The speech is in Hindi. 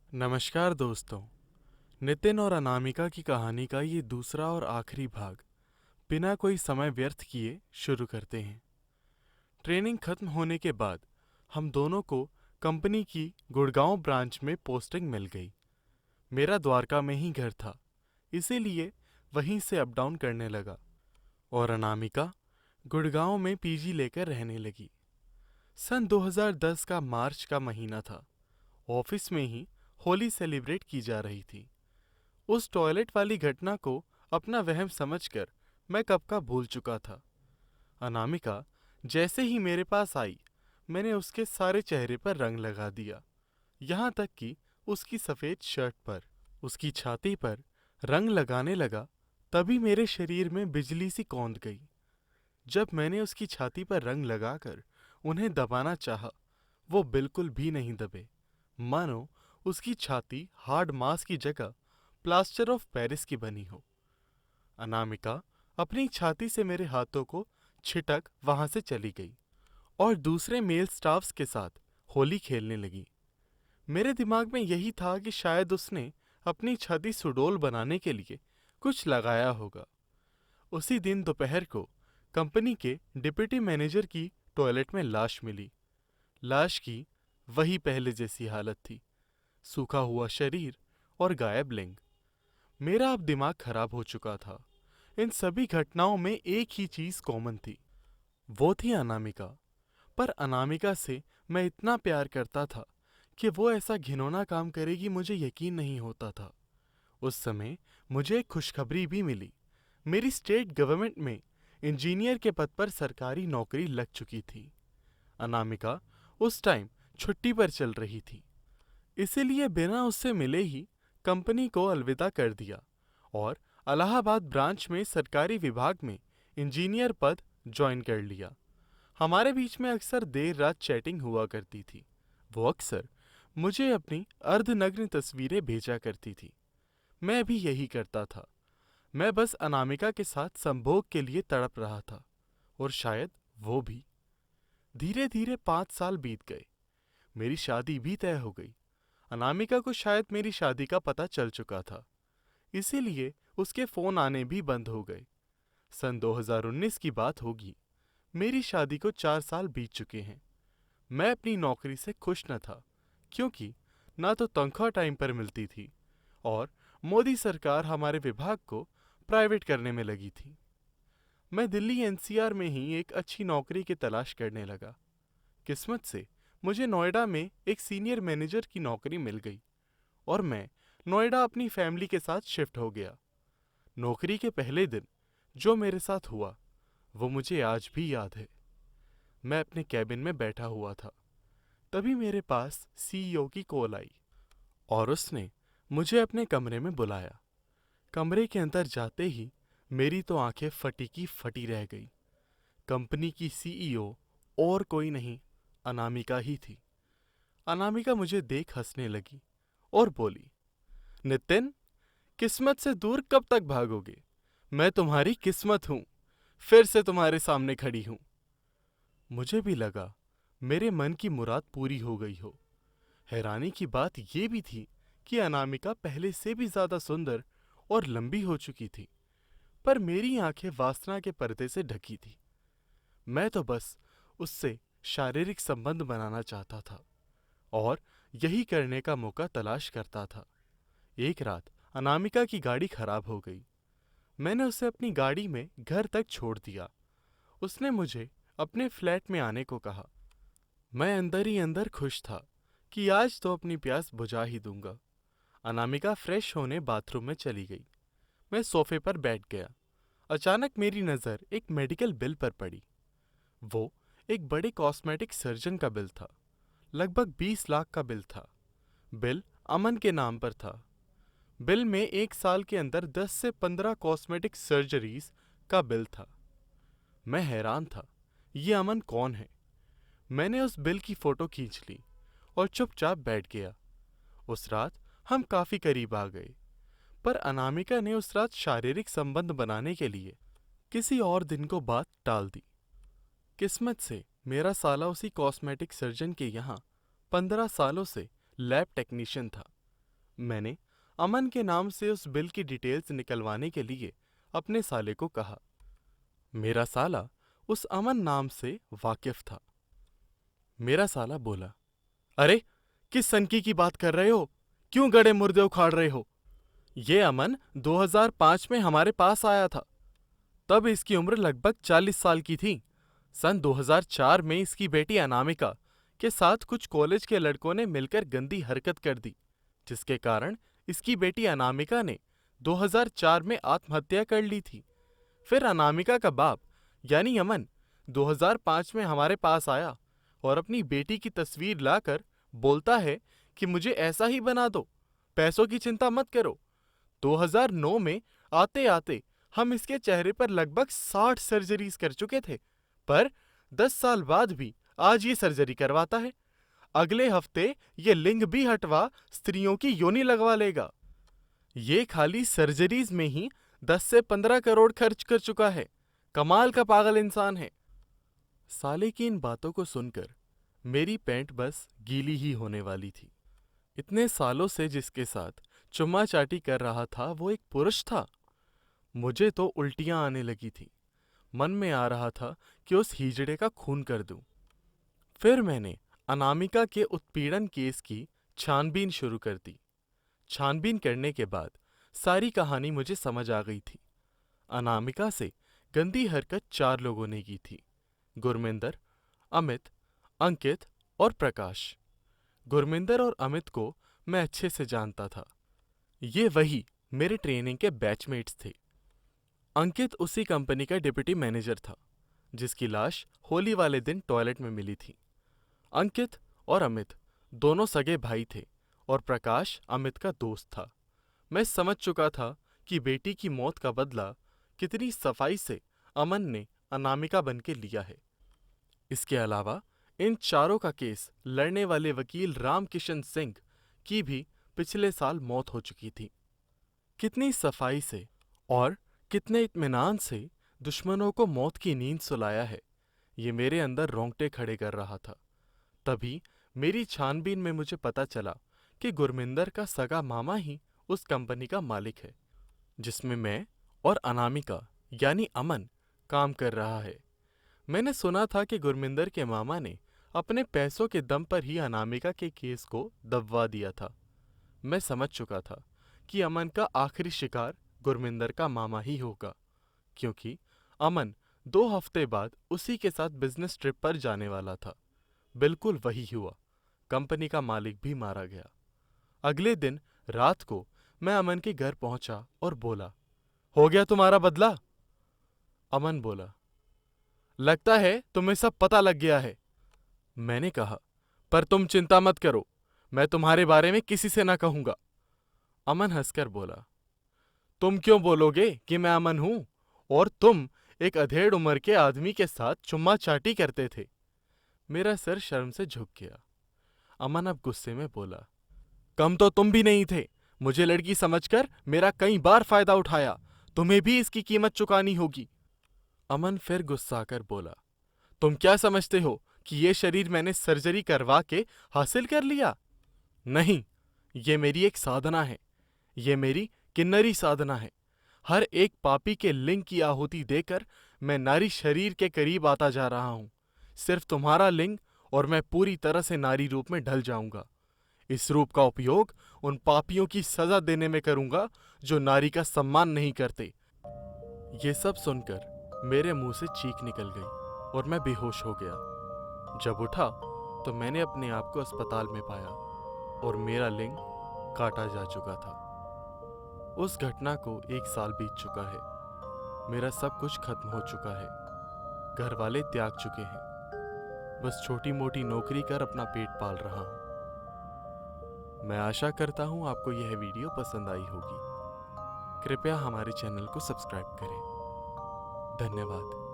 नमस्कार दोस्तों। नितिन और अनामिका की कहानी का ये दूसरा और आखिरी भाग बिना कोई समय व्यर्थ किए शुरू करते हैं। ट्रेनिंग खत्म होने के बाद हम दोनों को कंपनी की गुड़गांव ब्रांच में पोस्टिंग मिल गई। मेरा द्वारका में ही घर था, इसीलिए वहीं से अप डाउन करने लगा और अनामिका गुड़गांव में पीजी लेकर रहने लगी। सन 2010 का मार्च का महीना था। ऑफिस में ही होली सेलिब्रेट की जा रही थी। उस टॉयलेट वाली घटना को अपना वहम समझकर मैं कब का भूल चुका था। अनामिका जैसे ही मेरे पास आई, मैंने उसके सारे चेहरे पर रंग लगा दिया, यहाँ तक कि उसकी सफ़ेद शर्ट पर। उसकी छाती पर रंग लगाने लगा, तभी मेरे शरीर में बिजली सी कौंध गई। जब मैंने उसकी छाती पर रंग लगाकर उन्हें दबाना चाहा, वो बिल्कुल भी नहीं दबे, मानो उसकी छाती हार्ड मास की जगह प्लास्टर ऑफ पेरिस की बनी हो। अनामिका अपनी छाती से मेरे हाथों को छिटक वहां से चली गई और दूसरे मेल स्टाफ्स के साथ होली खेलने लगी। मेरे दिमाग में यही था कि शायद उसने अपनी छाती सुडौल बनाने के लिए कुछ लगाया होगा। उसी दिन दोपहर को कंपनी के डिप्टी मैनेजर की टॉयलेट में लाश मिली। लाश की वही पहले जैसी हालत थी, सूखा हुआ शरीर और गायब लिंग। मेरा अब दिमाग खराब हो चुका था। इन सभी घटनाओं में एक ही चीज कॉमन थी, वो थी अनामिका। पर अनामिका से मैं इतना प्यार करता था कि वो ऐसा घिनौना काम करेगी, मुझे यकीन नहीं होता था। उस समय मुझे एक खुशखबरी भी मिली। मेरी स्टेट गवर्नमेंट में इंजीनियर के पद पर सरकारी नौकरी लग चुकी थी। अनामिका उस टाइम छुट्टी पर चल रही थी, इसीलिए बिना उससे मिले ही कंपनी को अलविदा कर दिया और इलाहाबाद ब्रांच में सरकारी विभाग में इंजीनियर पद ज्वाइन कर लिया। हमारे बीच में अक्सर देर रात चैटिंग हुआ करती थी। वो अक्सर मुझे अपनी अर्धनग्न तस्वीरें भेजा करती थी। मैं भी यही करता था। मैं बस अनामिका के साथ संभोग के लिए तड़प रहा था, और शायद वो भी। धीरे धीरे 5 साल बीत गए। मेरी शादी भी तय हो गई। अनामिका को शायद मेरी शादी का पता चल चुका था, इसीलिए उसके फोन आने भी बंद हो गए। सन 2019 की बात होगी। मेरी शादी को 4 साल बीत चुके हैं। मैं अपनी नौकरी से खुश न था, क्योंकि ना तो तनख्वाह टाइम पर मिलती थी और मोदी सरकार हमारे विभाग को प्राइवेट करने में लगी थी। मैं दिल्ली एनसीआर में ही एक अच्छी नौकरी की तलाश करने लगा। किस्मत से मुझे नोएडा में एक सीनियर मैनेजर की नौकरी मिल गई और मैं नोएडा अपनी फैमिली के साथ शिफ्ट हो गया। नौकरी के पहले दिन जो मेरे साथ हुआ, वो मुझे आज भी याद है। मैं अपने कैबिन में बैठा हुआ था, तभी मेरे पास सीईओ की कॉल आई और उसने मुझे अपने कमरे में बुलाया। कमरे के अंदर जाते ही मेरी तो आंखें फटी की फटी रह गई। कंपनी की सीईओ और कोई नहीं, अनामिका ही थी। अनामिका मुझे देख हंसने लगी और बोली, नितिन, किस्मत से दूर कब तक भागोगे? मैं तुम्हारी किस्मत हूँ, फिर से तुम्हारे सामने खड़ी हूँ। मुझे भी लगा मेरे मन की मुराद पूरी हो गई हो। हैरानी की बात यह भी थी कि अनामिका पहले से भी ज्यादा सुंदर और लंबी हो चुकी थी, पर मेरी आंखें वासना के पर्दे से ढकी थी। मैं तो बस उससे शारीरिक संबंध बनाना चाहता था और यही करने का मौका तलाश करता था। एक रात अनामिका की गाड़ी खराब हो गई। मैंने उसे अपनी गाड़ी में घर तक छोड़ दिया। उसने मुझे अपने फ्लैट में आने को कहा। मैं अंदर ही अंदर खुश था कि आज तो अपनी प्यास बुझा ही दूंगा। अनामिका फ्रेश होने बाथरूम में चली गई। मैं सोफे पर बैठ गया। अचानक मेरी नज़र एक मेडिकल बिल पर पड़ी। वो एक बड़े कॉस्मेटिक सर्जन का बिल था। लगभग 20 लाख का बिल था। बिल अमन के नाम पर था। बिल में 1 साल के अंदर 10 से 15 कॉस्मेटिक सर्जरीज का बिल था। मैं हैरान था, ये अमन कौन है? मैंने उस बिल की फोटो खींच ली और चुपचाप बैठ गया। उस रात हम काफी करीब आ गए, पर अनामिका ने उस रात शारीरिक संबंध बनाने के लिए किसी और दिन को बात टाल दी। किस्मत से मेरा साला उसी कॉस्मेटिक सर्जन के यहाँ 15 सालों से लैब टेक्नीशियन था। मैंने अमन के नाम से उस बिल की डिटेल्स निकलवाने के लिए अपने साले को कहा। मेरा साला उस अमन नाम से वाकिफ था। मेरा साला बोला, अरे किस सनकी की बात कर रहे हो? क्यों गड़े मुर्दे उखाड़ रहे हो? ये अमन 2005 में हमारे पास आया था। तब इसकी उम्र लगभग 40 साल की थी। सन 2004 में इसकी बेटी अनामिका के साथ कुछ कॉलेज के लड़कों ने मिलकर गंदी हरकत कर दी, जिसके कारण इसकी बेटी अनामिका ने 2004 में आत्महत्या कर ली थी। फिर अनामिका का बाप यानी अमन 2005 में हमारे पास आया और अपनी बेटी की तस्वीर लाकर बोलता है कि मुझे ऐसा ही बना दो, पैसों की चिंता मत करो। 2009 में आते आते हम इसके चेहरे पर लगभग 60 सर्जरीज कर चुके थे, पर 10 साल बाद भी आज ये सर्जरी करवाता है। अगले हफ्ते ये लिंग भी हटवा स्त्रियों की योनि लगवा लेगा। ये खाली सर्जरीज में ही 10 से 15 करोड़ खर्च कर चुका है। कमाल का पागल इंसान है। साले की इन बातों को सुनकर मेरी पैंट बस गीली ही होने वाली थी। इतने सालों से जिसके साथ चुम्मा चाटी कर रहा था वो एक पुरुष था। मुझे तो उल्टियां आने लगी थी। मन में आ रहा था कि उस हीजड़े का खून कर दूं। फिर मैंने अनामिका के उत्पीड़न केस की छानबीन शुरू कर दी। छानबीन करने के बाद सारी कहानी मुझे समझ आ गई थी। अनामिका से गंदी हरकत 4 लोगों ने की थी: गुरमिंदर, अमित, अंकित और प्रकाश। गुरमिंदर और अमित को मैं अच्छे से जानता था। ये वही मेरे ट्रेनिंग के बैचमेट्स थे। अंकित उसी कंपनी का डिप्टी मैनेजर था जिसकी लाश होली वाले दिन टॉयलेट में मिली थी। अंकित और अमित दोनों सगे भाई थे और प्रकाश अमित का दोस्त था। मैं समझ चुका था कि बेटी की मौत का बदला कितनी सफाई से अमन ने अनामिका बन के लिया है। इसके अलावा इन चारों का केस लड़ने वाले वकील रामकिशन सिंह की भी पिछले साल मौत हो चुकी थी। कितनी सफाई से और कितने इत्मीनान से दुश्मनों को मौत की नींद सुलाया है, ये मेरे अंदर रोंगटे खड़े कर रहा था। तभी मेरी छानबीन में मुझे पता चला कि गुरमिंदर का सगा मामा ही उस कंपनी का मालिक है जिसमें मैं और अनामिका यानी अमन काम कर रहा है। मैंने सुना था कि गुरमिंदर के मामा ने अपने पैसों के दम पर ही अनामिका के केस को दबवा दिया था। मैं समझ चुका था कि अमन का आखिरी शिकार गुरमिंदर का मामा ही होगा, क्योंकि अमन 2 हफ्ते बाद उसी के साथ बिजनेस ट्रिप पर जाने वाला था। बिल्कुल वही हुआ। कंपनी का मालिक भी मारा गया। अगले दिन रात को मैं अमन के घर पहुंचा और बोला, हो गया तुम्हारा बदला? अमन बोला, लगता है तुम्हें सब पता लग गया है। मैंने कहा, पर तुम चिंता मत करो, मैं तुम्हारे बारे में किसी से ना कहूंगा। अमन हंसकर बोला, तुम क्यों बोलोगे कि मैं अमन हूं और तुम एक अधेड़ उम्र के आदमी के साथ चुम्मा चाटी करते थे? मेरा सर शर्म से झुक गया। अमन अब गुस्से में बोला, कम तो तुम भी नहीं थे। मुझे लड़की समझकर मेरा कई बार फायदा उठाया। तुम्हें भी इसकी कीमत चुकानी होगी। अमन फिर गुस्साकर बोला, तुम क्या समझते हो कि ये शरीर मैंने सर्जरी करवा के हासिल कर लिया? नहीं, ये मेरी एक साधना है। ये मेरी किन्नरी साधना है। हर एक पापी के लिंग की आहुति देकर मैं नारी शरीर के करीब आता जा रहा हूं। सिर्फ तुम्हारा लिंग और मैं पूरी तरह से नारी रूप में ढल जाऊंगा। इस रूप का उपयोग उन पापियों की सजा देने में करूंगा जो नारी का सम्मान नहीं करते। ये सब सुनकर मेरे मुंह से चीख निकल गई और मैं बेहोश हो गया। जब उठा तो मैंने अपने आप को अस्पताल में पाया और मेरा लिंग काटा जा चुका था। उस घटना को 1 साल बीत चुका है। मेरा सब कुछ खत्म हो चुका है। घर वाले त्याग चुके हैं। बस छोटी मोटी नौकरी कर अपना पेट पाल रहा हूँ। मैं आशा करता हूँ आपको यह वीडियो पसंद आई होगी। कृपया हमारे चैनल को सब्सक्राइब करें। धन्यवाद।